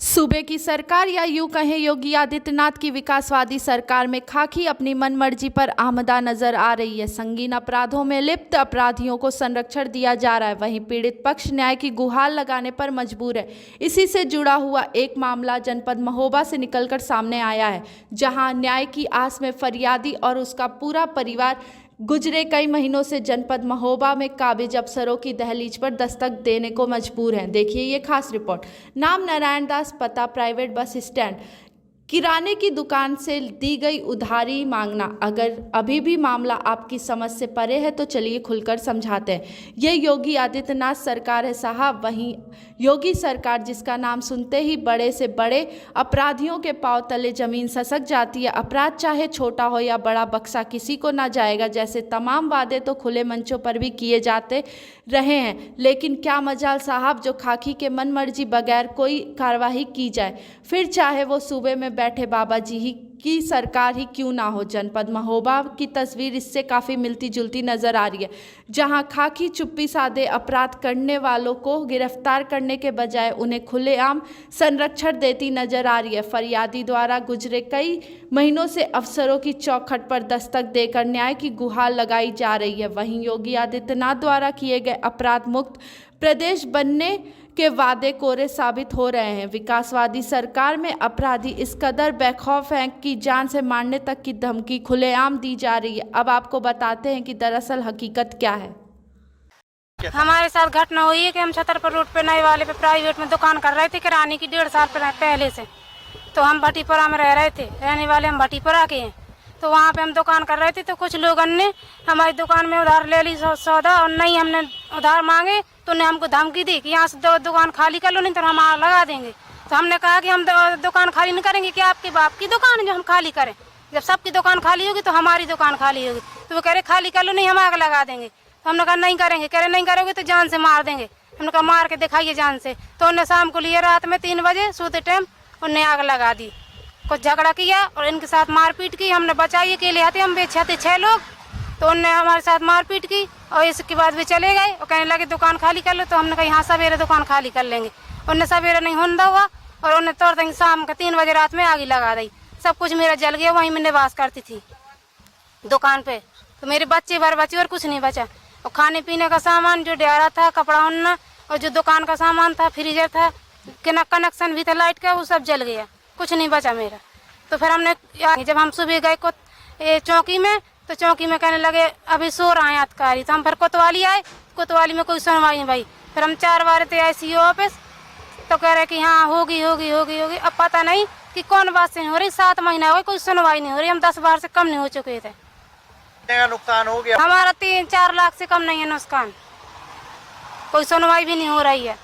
सूबे की सरकार या यूं कहें योगी आदित्यनाथ की विकासवादी सरकार में खाकी अपनी मनमर्जी पर आमदा नजर आ रही है। संगीन अपराधों में लिप्त अपराधियों को संरक्षण दिया जा रहा है, वहीं पीड़ित पक्ष न्याय की गुहार लगाने पर मजबूर है। इसी से जुड़ा हुआ एक मामला जनपद महोबा से निकलकर सामने आया है, जहां न्याय की आस में फरियादी और उसका पूरा परिवार गुजरे कई महीनों से जनपद महोबा में काबिज अफसरों की दहलीज पर दस्तक देने को मजबूर हैं। देखिए ये खास रिपोर्ट। नाम नारायण दास, पता प्राइवेट बस स्टैंड। किराने की दुकान से दी गई उधारी मांगना। अगर अभी भी मामला आपकी समझ से परे है तो चलिए खुलकर समझाते हैं। ये योगी आदित्यनाथ सरकार है साहब, वहीं योगी सरकार जिसका नाम सुनते ही बड़े से बड़े अपराधियों के पांव तले जमीन ससक जाती है। अपराध चाहे छोटा हो या बड़ा, बख्शा किसी को ना जाएगा। जैसे तमाम वादे तो खुले मंचों पर भी किए जाते रहे हैं, लेकिन क्या मजाल साहब जो खाकी के मन मर्जी बगैर कोई कार्रवाई की जाए, फिर चाहे वो सूबे में बैठे बाबा जी ही की सरकार ही क्यों ना हो। जनपद महोबा की तस्वीर इससे काफ़ी मिलती जुलती नज़र आ रही है, जहां खाकी चुप्पी साधे अपराध करने वालों को गिरफ्तार करने के बजाय उन्हें खुलेआम संरक्षण देती नजर आ रही है। फरियादी द्वारा गुजरे कई महीनों से अफसरों की चौखट पर दस्तक देकर न्याय की गुहार लगाई जा रही है। वहीं योगी आदित्यनाथ द्वारा किए गए अपराध मुक्त प्रदेश बनने के वादे कोरे साबित हो रहे हैं। विकासवादी सरकार में अपराधी इस कदर बेखौफ हैं कि जान से मारने तक की धमकी खुलेआम दी जा रही है। अब आपको बताते हैं कि दरअसल हकीकत क्या है। हमारे साथ घटना हुई है कि हम छतरपुर रोड पे नए वाले पे प्राइवेट में दुकान कर रहे थे किराने की 1.5 साल पहले से। तो हम भटीपुरा में रह रहे थे, रहने वाले हम भटीपुरा के हैं। तो वहाँ पे हम दुकान कर रहे थे तो कुछ लोगों ने हमारी दुकान में उधार ले ली सौदा, और नहीं हमने उधार मांगे तो उन्हें हमको धमकी दी कि यहाँ से दुकान खाली कर लो, नहीं तो हम आग लगा देंगे। तो हमने कहा कि हम दुकान खाली नहीं करेंगे, कि आपके बाप की दुकान है जो हम खाली करें। जब सबकी दुकान खाली होगी तो हमारी दुकान खाली होगी। तो वो कह रहे खाली कर लो, नहीं हम आग लगा देंगे। तो हमने कहा नहीं करेंगे। कह रहे नहीं करोगे तो जान से मार देंगे। हमने कहा मार के दिखाइए जान से। तो उन्हें शाम को लिए रात में 3 बजे सोते टाइम उन्हें आग लगा दी। कुछ झगड़ा किया और इनके साथ मारपीट की। हमने बचाइए के लिए आते हम बेचे थे 6 लोग, तो उनने हमारे साथ मारपीट की और इसके बाद भी चले गए और कहने लगे दुकान खाली कर लो। तो हमने कहा हाँ सवेरे दुकान खाली कर लेंगे। उनने सवेरे नहीं होने हुआ और उन्हें तोड़ देंगे शाम का 3 बजे रात में आग लगा दी। सब कुछ मेरा जल गया। वहीं मैं निवास करती थी दुकान पे, तो मेरे बच्चे भर बचे और कुछ नहीं बचा। और खाने पीने का सामान जो डेरा था, कपड़ा उन्ना, और जो दुकान का सामान था, फ्रीजर था, कनेक्शन भी था लाइट का, वो सब जल गया, कुछ नहीं बचा मेरा। तो फिर हमने जब हम सुबह गए चौकी में, तो चौकी में कहने लगे अभी सो रहे हैं अधिकारी। तो हम फिर कोतवाली आए, कोतवाली में कोई सुनवाई नहीं भाई। फिर हम 4 बार थे ICO ऑफिस, तो कह रहे कि हाँ होगी होगी होगी होगी। अब पता नहीं कि कौन बात से नहीं हो रही। 7 महीना हो गए कोई सुनवाई नहीं हो रही। हम 10 बार से कम नहीं हो चुके थे। नुकसान हो गया हमारा 3-4 लाख से कम नहीं है नुकसान, कोई सुनवाई भी नहीं हो रही है।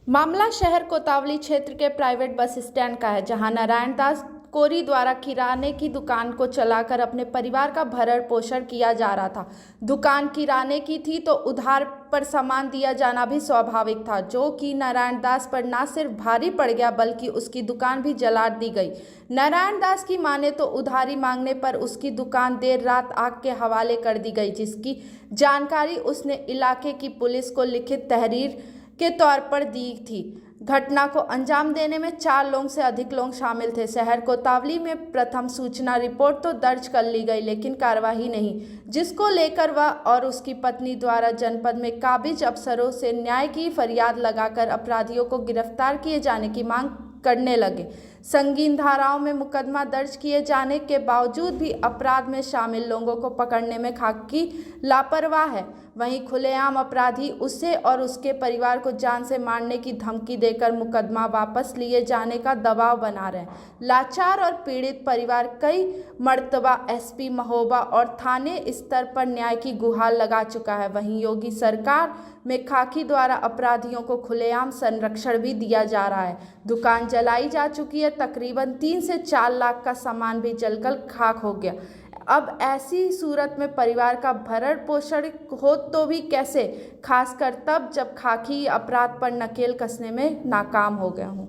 मामला शहर कोतवाली क्षेत्र के प्राइवेट बस स्टैंड का है, जहां नारायण दास कोरी द्वारा किराने की दुकान को चलाकर अपने परिवार का भरण पोषण किया जा रहा था। दुकान किराने की थी तो उधार पर सामान दिया जाना भी स्वाभाविक था, जो कि नारायण दास पर ना सिर्फ भारी पड़ गया बल्कि उसकी दुकान भी जला दी गई। नारायण दास की माने तो उधारी मांगने पर उसकी दुकान देर रात आग के हवाले कर दी गई, जिसकी जानकारी उसने इलाके की पुलिस को लिखित तहरीर के तौर पर दी थी। घटना को अंजाम देने में 4 लोग से अधिक लोग शामिल थे। शहर कोतवाली में प्रथम सूचना रिपोर्ट तो दर्ज कर ली गई, लेकिन कार्रवाई नहीं, जिसको लेकर वह और उसकी पत्नी द्वारा जनपद में काबिज अफसरों से न्याय की फरियाद लगाकर अपराधियों को गिरफ्तार किए जाने की मांग करने लगे। संगीन धाराओं में मुकदमा दर्ज किए जाने के बावजूद भी अपराध में शामिल लोगों को पकड़ने में खाकी लापरवाह है। वहीं खुलेआम अपराधी उसे और उसके परिवार को जान से मारने की धमकी देकर मुकदमा वापस लिए जाने का दबाव बना रहे हैं। लाचार और पीड़ित परिवार कई मर्तबा SP महोबा और थाने स्तर पर न्याय की गुहार लगा चुका है। वहीं योगी सरकार में खाकी द्वारा अपराधियों को खुलेआम संरक्षण भी दिया जा रहा है। दुकान जलाई जा चुकी है, तकरीबन 3 से 4 लाख का सामान भी जलकर खाक हो गया। अब ऐसी सूरत में परिवार का भरण पोषण हो तो भी कैसे, खासकर तब जब खाकी अपराध पर नकेल कसने में नाकाम हो गया हूँ।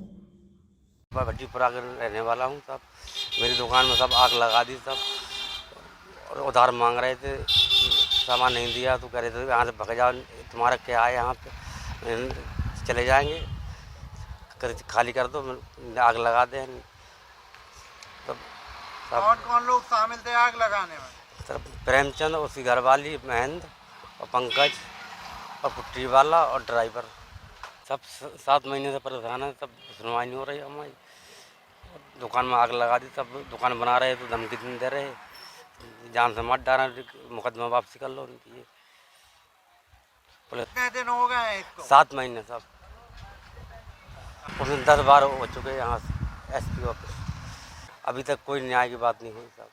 मैं भट्टीपुरा का रहने वाला हूँ। सब मेरी दुकान में सब आग लगा दी सब, और उधार मांग रहे थे, सामान नहीं दिया तो कह रहे थे यहाँ से भग जाओ, तुम्हारा क्या है यहाँ पे, चले जाएंगे। खाली कर दो, आग लगा दे। तब कौन कौन लोग शामिल थे आग लगाने में? सर प्रेमचंद, उसकी घरवाली महेंद्र और पंकज और पुट्टी वाला और ड्राइवर, सब 7 महीने से परेशान है। सब सुनवाई नहीं हो रही हमारी। दुकान में आग लगा दी, सब दुकान बना रहे तो धमकी दे रहे, जान से मत डाला, मुकदमा वापसी कर लो उनकी। कितने दिन हो गए हैं इसको? 7 महीने सब। उसमें 10 बार हो चुके हैं यहाँ से एसपी ऑफिस, अभी तक कोई न्याय की बात नहीं हुई साहब।